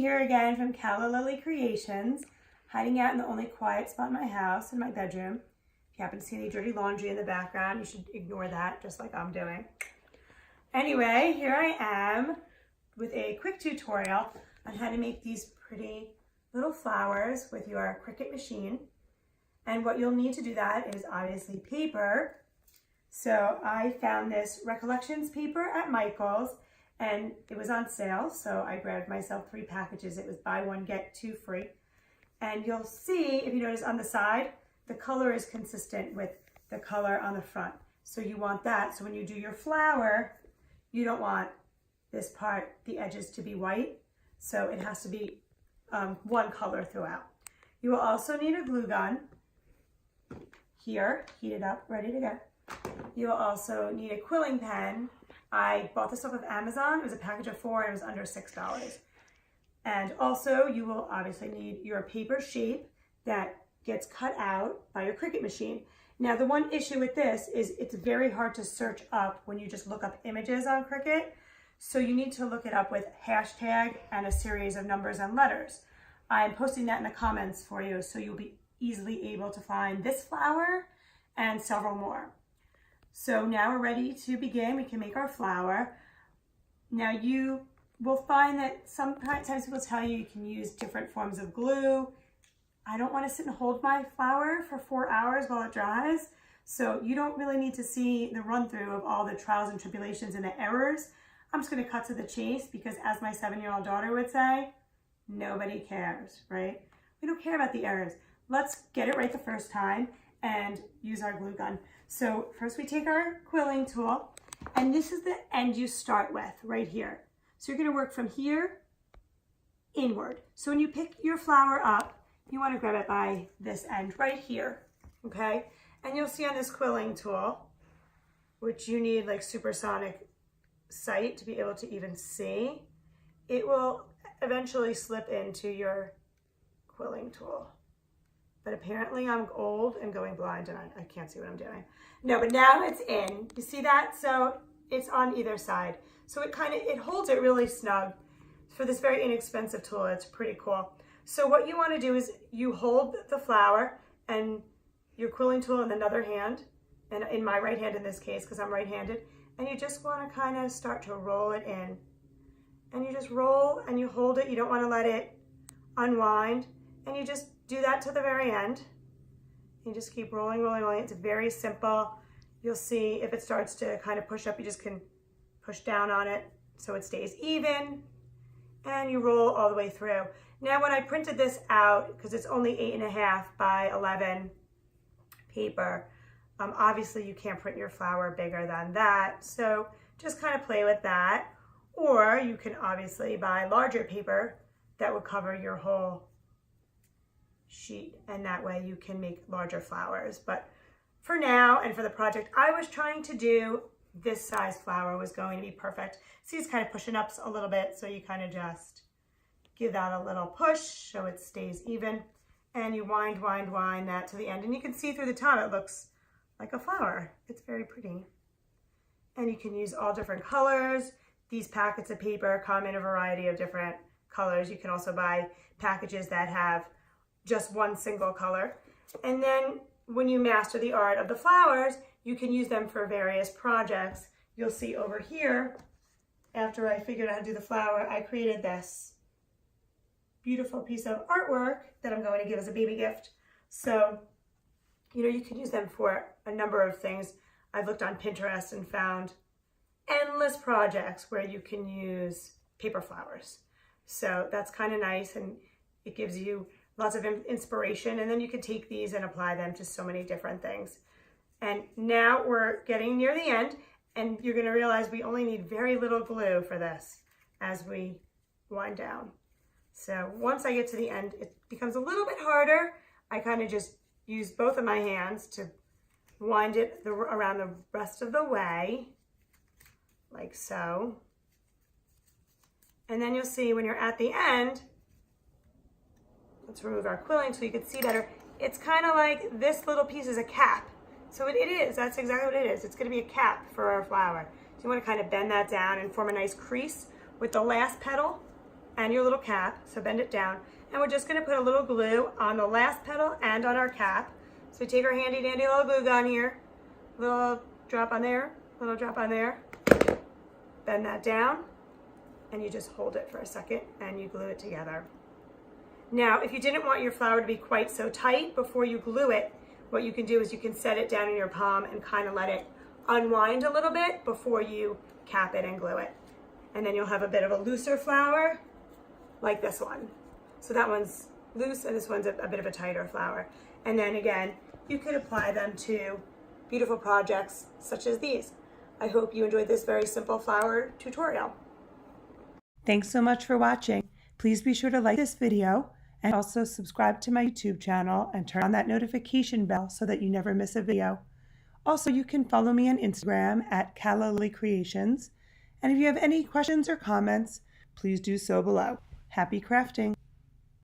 here again from Calla Lily Creations, hiding out in the only quiet spot in my house, in my bedroom. If you happen to see any dirty laundry in the background, you should ignore that, just like I'm doing. Anyway, here I am with a quick tutorial on how to make these pretty little flowers with your Cricut machine. And what you'll need to do that is obviously paper. So I found this Recollections paper at Michael's, and it was on sale, so I grabbed myself 3 packages. It was buy one, get 2 free. And you'll see, if you notice on the side, the color is consistent with the color on the front. So you want that. So when you do your flower, you don't want this part, the edges, to be white. So it has to be one color throughout. You will also need a glue gun here, heated up, ready to go. You will also need a quilling pen. I bought this off of Amazon. It was a package of 4 and it was under $6. And also you will obviously need your paper shape that gets cut out by your Cricut machine. Now the one issue with this is it's very hard to search up when you just look up images on Cricut. So you need to look it up with hashtag and a series of numbers and letters. I'm posting that in the comments for you so you'll be easily able to find this flower and several more. So now we're ready to begin. We can make our flower. Now you will find that sometimes people tell you you can use different forms of glue. I don't want to sit and hold my flower for 4 hours while it dries. So you don't really need to see the run through of all the trials and tribulations and the errors. I'm just going to cut to the chase because, as my 7-year-old daughter would say, nobody cares, right? We don't care about the errors. Let's get it right the first time and use our glue gun. So first we take our quilling tool, and this is the end you start with right here. So you're going to work from here inward. So when you pick your flower up, you want to grab it by this end right here, okay? And you'll see on this quilling tool, which you need like supersonic sight to be able to even see, it will eventually slip into your quilling tool. But apparently I'm old and going blind and I can't see what I'm doing. No, but now it's in. You see that? So it's on either side. So it holds it really snug. For this very inexpensive tool, it's pretty cool. So what you want to do is you hold the flower and your quilling tool in another hand, and in my right hand in this case because I'm right-handed, and you just want to kind of start to roll it in. And you just roll and you hold it. You don't want to let it unwind. And you just do that to the very end. You just keep rolling, rolling, rolling. It's very simple. You'll see if it starts to kind of push up, you just can push down on it so it stays even. And you roll all the way through. Now when I printed this out, because it's only 8.5 by 11 paper, obviously you can't print your flower bigger than that. So just kind of play with that. Or you can obviously buy larger paper that would cover your whole sheet, and that way you can make larger flowers. But for now and for the project I was trying to do, this size flower was going to be perfect. See, it's kind of pushing up a little bit, so you kind of just give that a little push so it stays even, and you wind that to the end, and you can see through the top it looks like a flower. It's very pretty. And you can use all different colors. These packets of paper come in a variety of different colors. You can also buy packages that have just one single color. And then when you master the art of the flowers, you can use them for various projects. You'll see over here, after I figured out how to do the flower, I created this beautiful piece of artwork that I'm going to give as a baby gift. So, you can use them for a number of things. I've looked on Pinterest and found endless projects where you can use paper flowers. So that's kind of nice, and it gives you lots of inspiration, and then you can take these and apply them to so many different things. And now we're getting near the end, and you're going to realize we only need very little glue for this as we wind down. So once I get to the end, it becomes a little bit harder. I kind of just use both of my hands to wind it around the rest of the way, like so. And then you'll see when you're at the end, let's remove our quilling so you can see better. It's kind of like this little piece is a cap. So it is, that's exactly what it is. It's going to be a cap for our flower. So you want to kind of bend that down and form a nice crease with the last petal and your little cap, so bend it down. And we're just gonna put a little glue on the last petal and on our cap. So we take our handy dandy little glue gun here, little drop on there, little drop on there, bend that down, and you just hold it for a second and you glue it together. Now, if you didn't want your flower to be quite so tight before you glue it, what you can do is you can set it down in your palm and kind of let it unwind a little bit before you cap it and glue it. And then you'll have a bit of a looser flower like this one. So that one's loose and this one's a bit of a tighter flower. And then again, you could apply them to beautiful projects such as these. I hope you enjoyed this very simple flower tutorial. Thanks so much for watching. Please be sure to like this video and also subscribe to my YouTube channel and turn on that notification bell so that you never miss a video. Also, you can follow me on Instagram at Calla Lily Creations. And if you have any questions or comments, please do so below. Happy crafting!